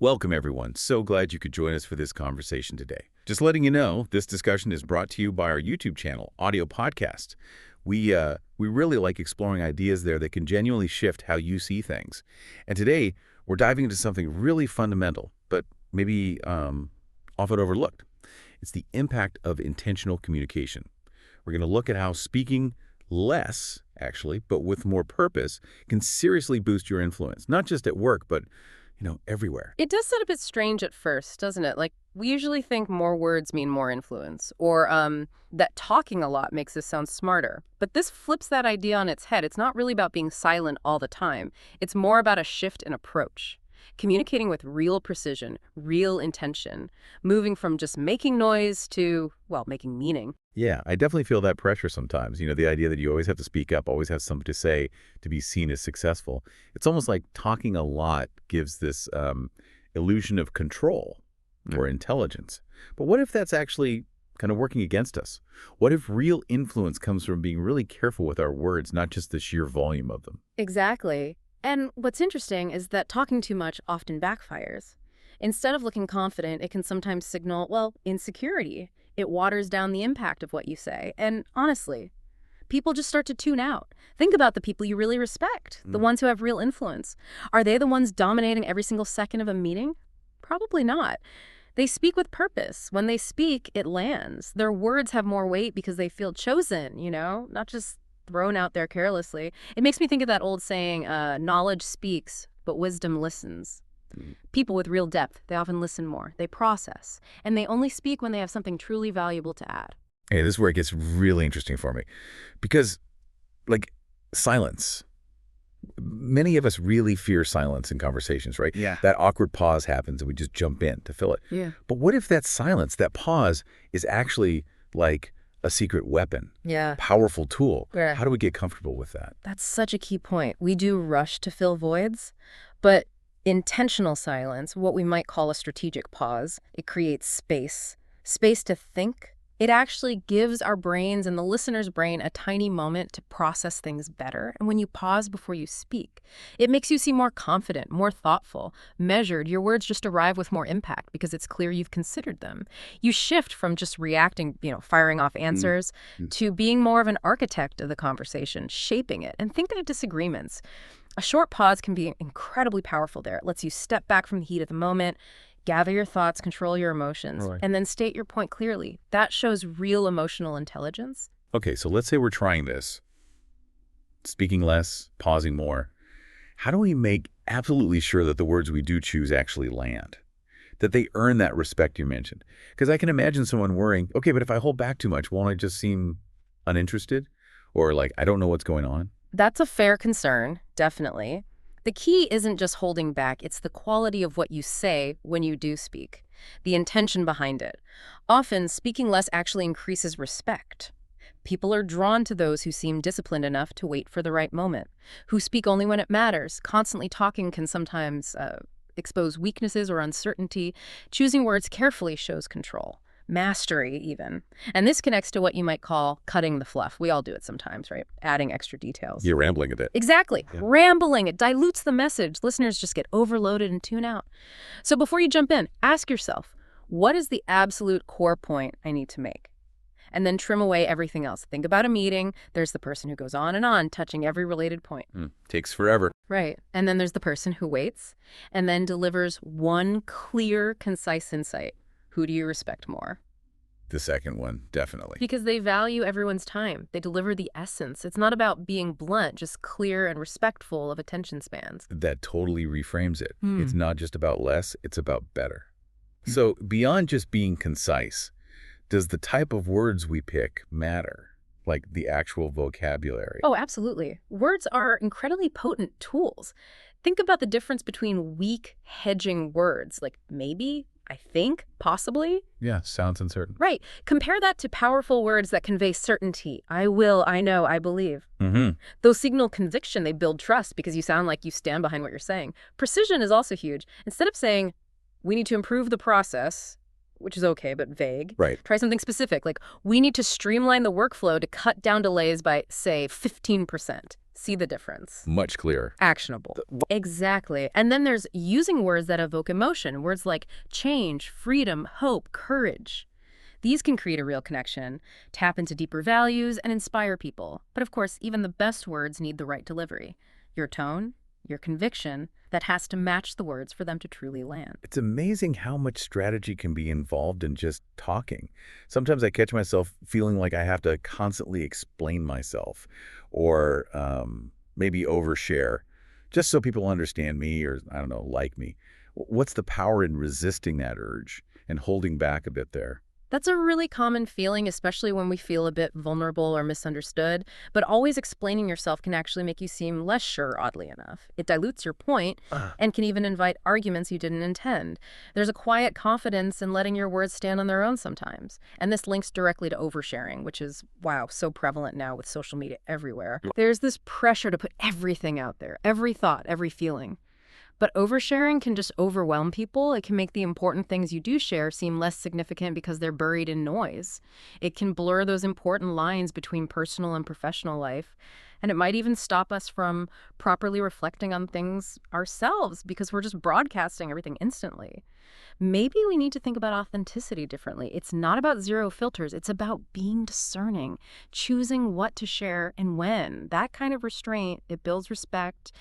Welcome, everyone. So glad you could join us for this conversation today. Just letting you know, this discussion is brought to you by our YouTube channel, Audio Podcast. We really like exploring ideas there that can genuinely shift how you see things. And today, we're diving into something really fundamental, but maybe often overlooked. It's the impact of intentional communication. We're going to look at how speaking less, actually, but with more purpose, can seriously boost your influence, not just at work, but everywhere. It does sound a bit strange at first, doesn't it? Like, we usually think more words mean more influence, or that talking a lot makes us sound smarter. But this flips that idea on its head. It's not really about being silent all the time. It's more about a shift in approach. Communicating with real precision, real intention, moving from just making noise to, well, making meaning. Yeah, I definitely feel that pressure sometimes. The idea that you always have to speak up, always have something to say to be seen as successful. It's almost like talking a lot gives this illusion of control or intelligence. But what if that's actually kind of working against us? What if real influence comes from being really careful with our words, not just the sheer volume of them? Exactly. And what's interesting is that talking too much often backfires. Instead of looking confident, it can sometimes signal, well, insecurity. It waters down the impact of what you say. And honestly, people just start to tune out. Think about the people you really respect, the ones who have real influence. Are they the ones dominating every single second of a meeting? Probably not. They speak with purpose. When they speak, it lands. Their words have more weight because they feel chosen, not just thrown out there carelessly. It makes me think of that old saying, knowledge speaks, but wisdom listens. People with real depth, they often listen more, they process, and they only speak when they have something truly valuable to add. Hey, this is where it gets really interesting for me. Because, silence. Many of us really fear silence in conversations, right? Yeah. That awkward pause happens and we just jump in to fill it. Yeah. But what if that silence, that pause, is actually like a secret weapon? Yeah. Powerful tool. Yeah. How do we get comfortable with that? That's such a key point. We do rush to fill voids, but intentional silence, what we might call a strategic pause, it creates space to think. It actually gives our brains and the listener's brain a tiny moment to process things better. And when you pause before you speak, it makes you seem more confident, more thoughtful, measured. Your words just arrive with more impact because it's clear you've considered them. You shift from just reacting, firing off answers, to being more of an architect of the conversation, shaping it. And think of disagreements. A short pause can be incredibly powerful there. It lets you step back from the heat of the moment, gather your thoughts, control your emotions, Right. and then state your point clearly. That shows real emotional intelligence. Okay, so let's say we're trying this. Speaking less, pausing more. How do we make absolutely sure that the words we do choose actually land? That they earn that respect you mentioned? Because I can imagine someone worrying, okay, but if I hold back too much, won't I just seem uninterested? Or I don't know what's going on? That's a fair concern, definitely. The key isn't just holding back, it's the quality of what you say when you do speak, the intention behind it. Often, speaking less actually increases respect. People are drawn to those who seem disciplined enough to wait for the right moment, who speak only when it matters. Constantly talking can sometimes expose weaknesses or uncertainty. Choosing words carefully shows control. Mastery, even. And this connects to what you might call cutting the fluff. We all do it sometimes, right? Adding extra details. You're rambling a bit. Exactly. Yeah. Rambling. It dilutes the message. Listeners just get overloaded and tune out. So before you jump in, ask yourself, what is the absolute core point I need to make? And then trim away everything else. Think about a meeting. There's the person who goes on and on, touching every related point. Takes forever. Right. And then there's the person who waits and then delivers one clear, concise insight. Who do you respect more? The second one, definitely. Because they value everyone's time. They deliver the essence. It's not about being blunt, just clear and respectful of attention spans. That totally reframes it. It's not just about less, it's about better. So beyond just being concise, does the type of words we pick matter? Like the actual vocabulary? Oh, absolutely. Words are incredibly potent tools. Think about the difference between weak, hedging words, like maybe, I think, possibly. Yeah, sounds uncertain. Right. Compare that to powerful words that convey certainty. I will, I know, I believe. Those signal conviction. They build trust because you sound like you stand behind what you're saying. Precision is also huge. Instead of saying, we need to improve the process, which is okay, but vague. Right. Try something specific, like we need to streamline the workflow to cut down delays by, say, 15%. See the difference. Much clearer. Actionable. Exactly. And then there's using words that evoke emotion, words like change, freedom, hope, courage. These can create a real connection, tap into deeper values, and inspire people. But of course, even the best words need the right delivery. Your tone, your conviction, that has to match the words for them to truly land. It's amazing how much strategy can be involved in just talking. Sometimes I catch myself feeling like I have to constantly explain myself or maybe overshare just so people understand me or, I don't know, like me. What's the power in resisting that urge and holding back a bit there? That's a really common feeling, especially when we feel a bit vulnerable or misunderstood. But always explaining yourself can actually make you seem less sure, oddly enough. It dilutes your point Ah, and can even invite arguments you didn't intend. There's a quiet confidence in letting your words stand on their own sometimes. And this links directly to oversharing, which is, wow, so prevalent now with social media everywhere. There's this pressure to put everything out there, every thought, every feeling. But oversharing can just overwhelm people. It can make the important things you do share seem less significant because they're buried in noise. It can blur those important lines between personal and professional life. And it might even stop us from properly reflecting on things ourselves because we're just broadcasting everything instantly. Maybe we need to think about authenticity differently. It's not about zero filters. It's about being discerning, choosing what to share and when. That kind of restraint, it builds respect.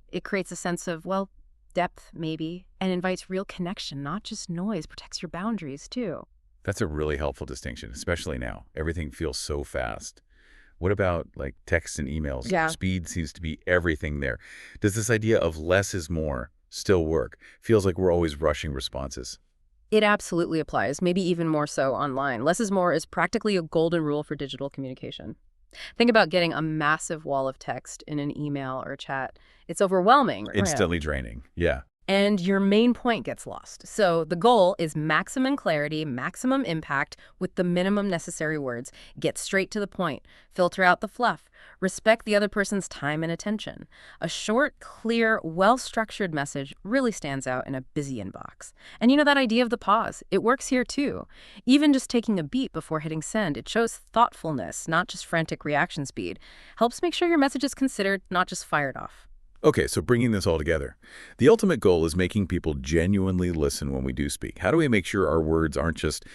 It creates a sense of, well, depth maybe, and invites real connection, not just noise, protects your boundaries too. that's a really helpful distinction, especially now. Everything feels so fast. What about like texts and emails? Yeah. Speed seems to be everything there. Does this idea of less is more still work? Feels like we're always rushing responses. It absolutely applies, maybe even more so online. Less is more is practically a golden rule for digital communication. Think about getting a massive wall of text in an email or chat. It's overwhelming. Right. Instantly draining. Yeah. And your main point gets lost. So the goal is maximum clarity, maximum impact with the minimum necessary words. Get straight to the point. Filter out the fluff. Respect the other person's time and attention. A short, clear, well-structured message really stands out in a busy inbox. And you know that idea of the pause? It works here too. Even just taking a beat before hitting send, it shows thoughtfulness, not just frantic reaction speed. Helps make sure your message is considered, not just fired off. Okay, so bringing this all together, the ultimate goal is making people genuinely listen when we do speak. How do we make sure our words aren't just,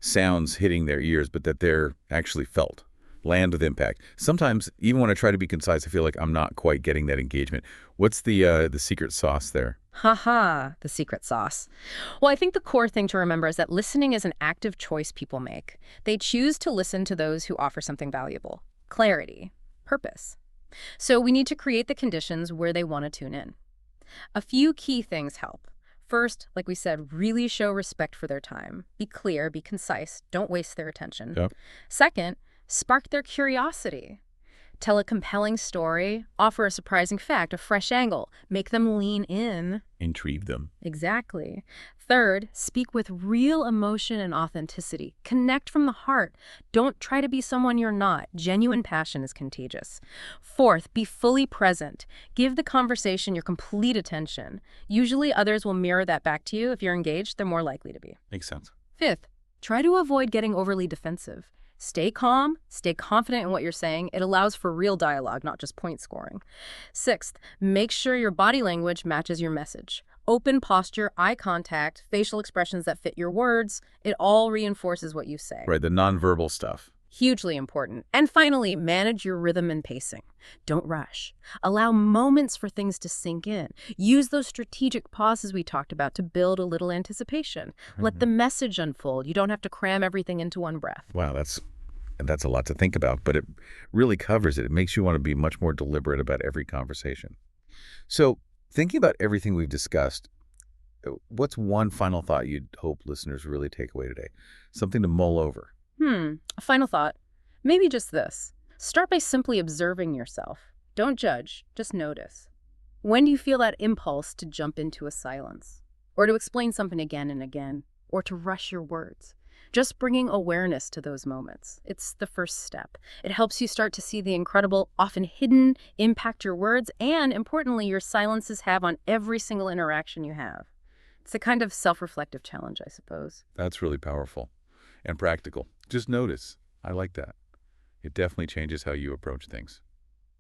sounds hitting their ears, but that they're actually felt, land with impact? Sometimes, even when I try to be concise, I feel like I'm not quite getting that engagement. What's the secret sauce there? Haha, the secret sauce. Well, I think the core thing to remember is that listening is an active choice people make. They choose to listen to those who offer something valuable, clarity, purpose. So we need to create the conditions where they want to tune in. A few key things help. First, like we said, really show respect for their time. Be clear, be concise, don't waste their attention. Yep. Second, spark their curiosity. Tell a compelling story, offer a surprising fact, a fresh angle, make them lean in. Intrigue them. Exactly. Third, speak with real emotion and authenticity. Connect from the heart. Don't try to be someone you're not. Genuine passion is contagious. Fourth, be fully present. Give the conversation your complete attention. Usually others will mirror that back to you. If you're engaged, they're more likely to be. Makes sense. Fifth, try to avoid getting overly defensive. Stay calm, stay confident in what you're saying. It allows for real dialogue, not just point scoring. Sixth, make sure your body language matches your message. Open posture, eye contact, facial expressions that fit your words, it all reinforces what you say. Right, the nonverbal stuff. Hugely important. And finally, manage your rhythm and pacing. Don't rush. Allow moments for things to sink in. Use those strategic pauses we talked about to build a little anticipation. Let the message unfold. You don't have to cram everything into one breath. Wow, that's a lot to think about, but it really covers it. It makes you want to be much more deliberate about every conversation. So, thinking about everything we've discussed, what's one final thought you'd hope listeners really take away today? Something to mull over. A final thought. Maybe just this. Start by simply observing yourself. Don't judge, just notice. When do you feel that impulse to jump into a silence? Or to explain something again and again? Or to rush your words? Just bringing awareness to those moments. It's the first step. It helps you start to see the incredible, often hidden, impact your words and, importantly, your silences have on every single interaction you have. It's a kind of self-reflective challenge, I suppose. That's really powerful and practical. Just notice. I like that. It definitely changes how you approach things.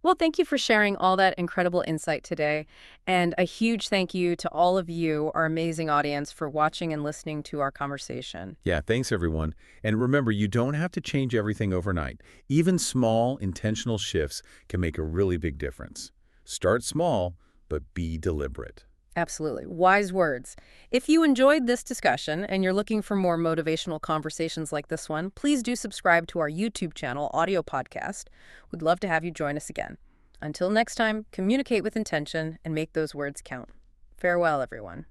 Well, thank you for sharing all that incredible insight today. And a huge thank you to all of you, our amazing audience, for watching and listening to our conversation. Yeah, thanks everyone. And remember, you don't have to change everything overnight. Even small, intentional shifts can make a really big difference. Start small, but be deliberate. Absolutely. Wise words. If you enjoyed this discussion and you're looking for more motivational conversations like this one, please do subscribe to our YouTube channel, Audio Podcast. We'd love to have you join us again. Until next time, communicate with intention and make those words count. Farewell, everyone.